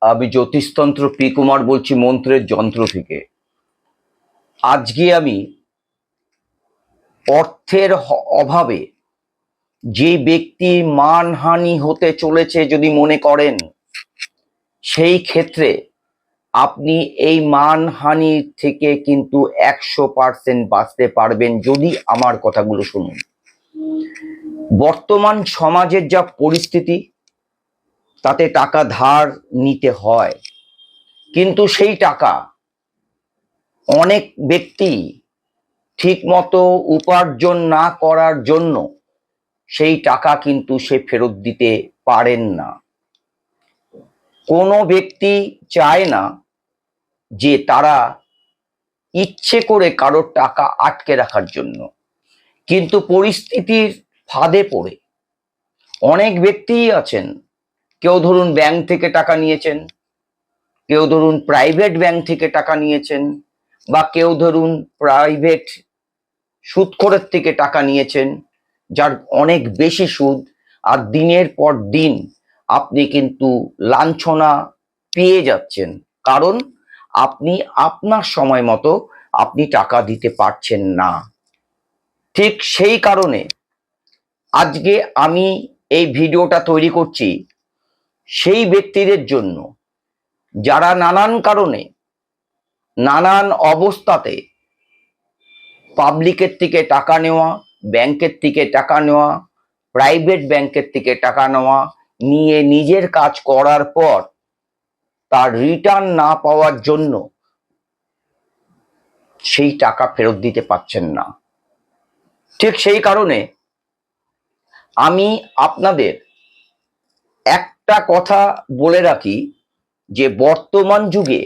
আমি জ্যোতিষতন্ত্র পি কুমার বলছি মন্ত্রের যন্ত্র থেকে। আজকে আমি অর্থের অভাবে যে ব্যক্তির মানহানি হতে চলেছে যদি মনে করেন, সেই ক্ষেত্রে আপনি এই মানহানি থেকে কিন্তু 100% বাঁচতে পারবেন যদি আমার কথাগুলো শুনুন। বর্তমান সমাজের যা পরিস্থিতি, তাতে টাকা ধার নিতে হয়, কিন্তু সেই টাকা অনেক ব্যক্তি ঠিকমতো উপার্জন না করার জন্য সেই টাকা কিন্তু সে ফেরত দিতে পারেন না। কোনো ব্যক্তি চায় না যে তারা ইচ্ছে করে কারোর টাকা আটকে রাখার জন্য, কিন্তু পরিস্থিতির ফাঁদে পড়ে অনেক ব্যক্তিই আছেন। কেউ ধরুন ব্যাংক থেকে টাকা নিয়েছেন, কেউ ধরুন প্রাইভেট ব্যাংক থেকে টাকা নিয়েছেন, বা কেউ ধরুন প্রাইভেট সুদখোরের থেকে টাকা নিয়েছেন, যার অনেক বেশি সুদ। আর দিনের পর দিন আপনি কিন্তু লাঞ্ছনা পেয়ে যাচ্ছেন, কারণ আপনি আপনার সময় মতো আপনি টাকা দিতে পারছেন না। ঠিক সেই কারণে আজকে আমি এই ভিডিওটা তৈরি করছি সেই ব্যক্তিদের জন্য যারা নানান কারণে নানান অবস্থাতে পাবলিকের থেকে টাকা নেওয়া, ব্যাংকের থেকে টাকা নেওয়া, প্রাইভেট ব্যাংকের থেকে টাকা নেওয়া, নিয়ে নিজের কাজ করার পর তার রিটার্ন না পাওয়ার জন্য সেই টাকা ফেরত দিতে পারছেন না। ঠিক সেই কারণে আমি আপনাদের একটা কথা বলে রাখি যে বর্তমান যুগে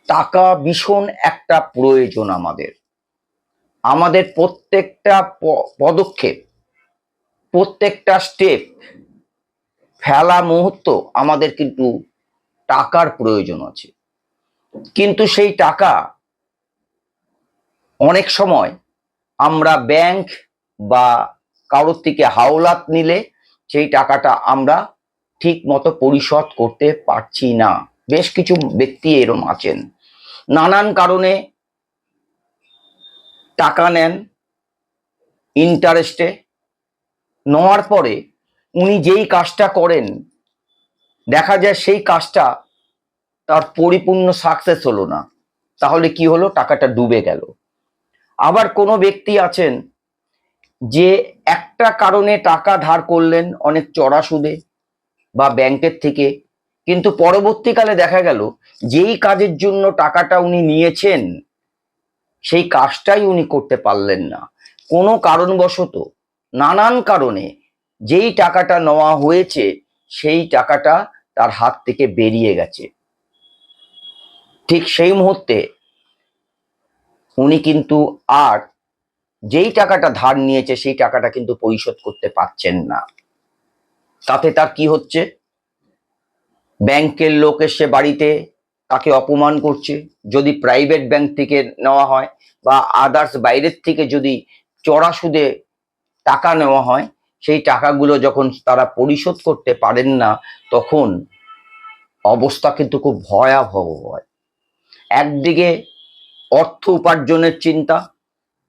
টাকা ভীষণ একটা প্রয়োজন। আমাদের প্রত্যেকটা পদক্ষেপ, প্রত্যেকটা স্টেপ ফেলা মুহূর্ত আমাদের কিন্তু টাকার প্রয়োজন আছে। কিন্তু সেই টাকা অনেক সময় আমরা ব্যাংক বা কারোর থেকে হাওলাত নিলে সেই টাকাটা আমরা ঠিক মতো পরিশোধ করতে পারছি না। বেশ কিছু ব্যক্তি এরকম আছেন, নানান কারণে টাকা নেন ইন্টারেস্টে, নেওয়ার পরে উনি যেই কাজটা করেন দেখা যায় সেই কাজটা তার পরিপূর্ণ সাকসেস হলো না। তাহলে কি হলো? টাকাটা ডুবে গেল। আবার কোনো ব্যক্তি আছেন যে একটা কারণে টাকা ধার করলেন অনেক চড়া সুদে বা ব্যাংকের থেকে, কিন্তু পরবর্তীকালে দেখা গেল যেই কাজের জন্য টাকাটা উনি নিয়েছেন সেই কাজটাই উনি করতে পারলেন না। কোনো কারণবশত, নানান কারণে যেই টাকাটা নেওয়া হয়েছে সেই টাকাটা তার হাত থেকে বেরিয়ে গেছে। ঠিক সেই মুহূর্তে উনি কিন্তু আর যেই টাকাটা ধার নিয়েছে সেই টাকাটা কিন্তু পরিশোধ করতে পারছেন না। তাতে তার কি হচ্ছে? ব্যাংকের লোক এসে বাড়িতে তাকে অপমান করছে, যদি প্রাইভেট ব্যাংক থেকে নেওয়া হয় বা আদার্স বাইরের থেকে যদি চড়া সুদে টাকা নেওয়া হয়, সেই টাকাগুলো যখন তারা পরিশোধ করতে পারেন না তখন অবস্থা কিন্তু খুব ভয়াবহ হয়। একদিকে অর্থ উপার্জনের চিন্তা,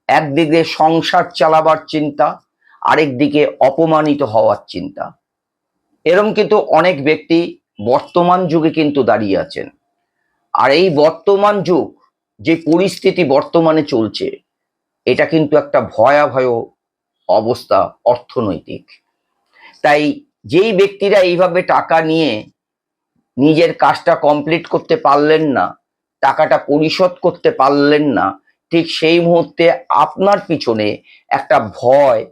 একদিকে সংসার চালাবার চিন্তা, আরেকদিকে অপমানিত হওয়ার চিন্তা। এরকম কিন্তু অনেক ব্যক্তি বর্তমান যুগে কিন্তু দাঁড়িয়ে আছেন। আর এই বর্তমান যুগ, যে পরিস্থিতি বর্তমানে চলছে, এটা কিন্তু একটা ভয়াবহ অবস্থা অর্থনৈতিক। তাই যেই ব্যক্তিরা এইভাবে টাকা নিয়ে নিজের কাজটা কমপ্লিট করতে পারলেন না, টাকাটা পরিশোধ করতে পারলেন না, ঠিক সেই মুহূর্তে আপনার পিছনে একটা ভয়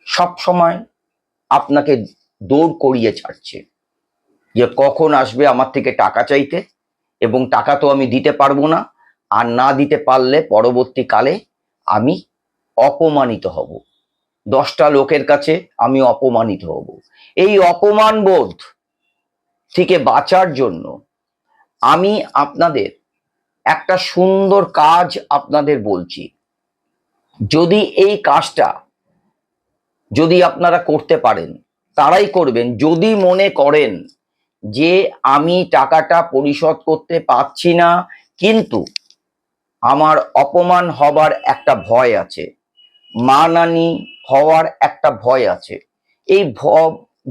সব সময় আপনাকে দৌড় করিয়ে ছাড়ছে যে কখন আসবে আমার থেকে টাকা চাইতে, এবং টাকা তো আমি দিতে পারবো না, আর না দিতে পারলে পরবর্তীকালে আমি অপমানিত হব, 10টা লোকের কাছে আমি অপমানিত হব। এই অপমান বোধ থেকে বাঁচার জন্য আমি আপনাদের একটা সুন্দর কাজ আপনাদের বলছি। যদি এই কাজটা যদি আপনারা করতে পারেন তারাই করবেন যদি মনে করেন যে আমি টাকাটা পরিশোধ করতে পারছি না, কিন্তু আমার অপমান হবার একটা ভয় আছে, মানহানি হওয়ার একটা ভয় আছে। এই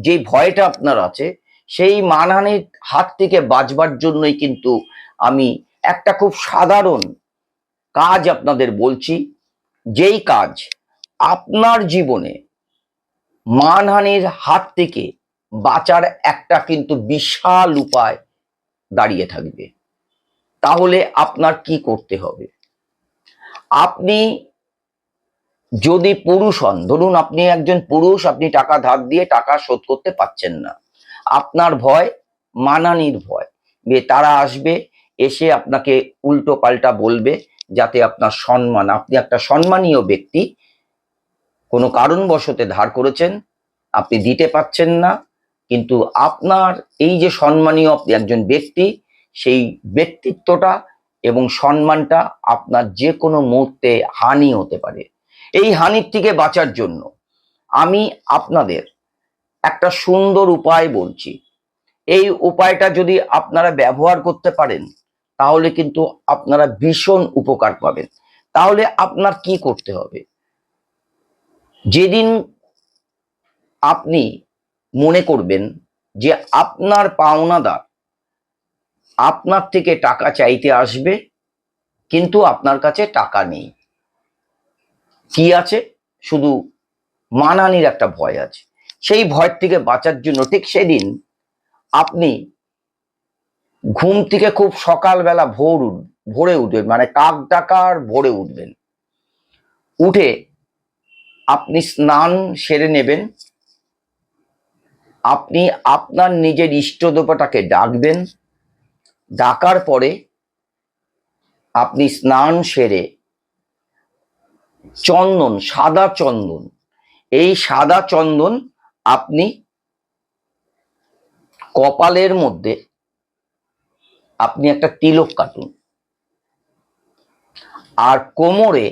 যে ভয়টা আপনার আছে, সেই মানহানির হাত থেকে বাঁচবার জন্যই কিন্তু আমি একটা খুব সাধারণ কাজ আপনাদের বলছি, যেই কাজ আপনার জীবনে মানহানির হাত থেকে বাঁচার একটা কিন্তু বিশাল উপায় দাঁড়িয়ে থাকবে। তাহলে আপনার কি করতে হবে? আপনি যদি পুরুষ হন, ধরুন আপনি একজন পুরুষ, আপনি টাকা ধার দিয়ে টাকা শোধ করতে পারছেন না, আপনার ভয় মানহানির ভয়, যে তারা আসবে, এসে আপনাকে উল্টো পাল্টা বলবে, যাতে আপনার সম্মান, আপনি একটা সম্মানীয় ব্যক্তি, কোনো কারণবশত ধার করেছেন, আপনি দিতে পারছেন না, কিন্তু আপনার এই যে সম্মানীয় একজন ব্যক্তি, সেই ব্যক্তিত্বটা এবং সম্মানটা আপনার যে কোনো মুহূর্তে হানি হতে পারে। এই হানির থেকে বাঁচার জন্য আমি আপনাদের একটা সুন্দর উপায় বলছি। এই উপায়টা যদি আপনারা ব্যবহার করতে পারেন, তাহলে কিন্তু আপনারা ভীষণ উপকার পাবেন। তাহলে আপনার কি করতে হবে? যেদিন আপনি মনে করবেন যে আপনার পাওনাদার আপনার থেকে টাকা চাইতে আসবে, কিন্তু আপনার কাছে টাকা নেই, কি আছে? শুধু মানহানির একটা ভয় আছে। সেই ভয় থেকে বাঁচার জন্য ঠিক সেদিন আপনি ঘুম থেকে খুব সকালবেলা ভোরে উঠবেন, মানে কাক ডাকার ভোরে উঠবেন। উঠে আপনি স্নান সেরে নেবেন, আপনি আপনার নিজের ইষ্ট দেবতাকে ডাকবেন, ডাকার পরে আপনি স্নান সেরে চন্দন, সাদা চন্দন, এই সাদা চন্দন আপনি কপালের মধ্যে আপনি একটা তিলক কাটুন, আর কোমরে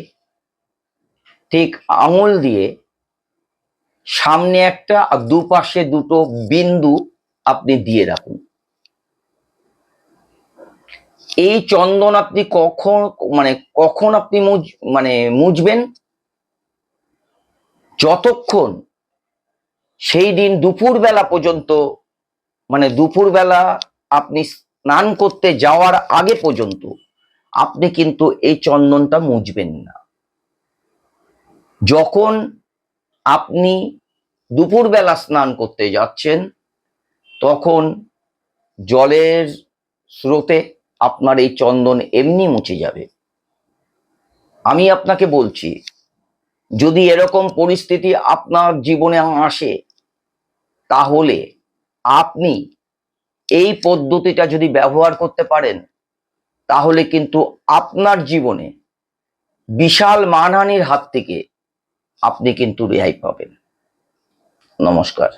ঠিক আঙুল দিয়ে সামনে একটা আর দুপাশে দুটো বিন্দু আপনি দিয়ে রাখুন। এই চন্দন আপনি কখন আপনি মুছবেন? যতক্ষণ সেই দিন দুপুরবেলা পর্যন্ত, দুপুরবেলা আপনি স্নান করতে যাওয়ার আগে পর্যন্ত আপনি কিন্তু এই চন্দনটা মুছবেন না। যখন আপনি দুপুরবেলা স্নান করতে যাচ্ছেন, তখন জলের স্রোতে আপনার এই চন্দন এমনি মুছে যাবে। আমি আপনাকে বলছি, যদি এরকম পরিস্থিতি আপনার জীবনে আসে, তাহলে আপনি এই পদ্ধতিটা যদি ব্যবহার করতে পারেন, তাহলে কিন্তু আপনার জীবনে বিশাল মানহানির হাত থেকে আপনি কিন্তু রেহাই পাবেন। নমস্কার।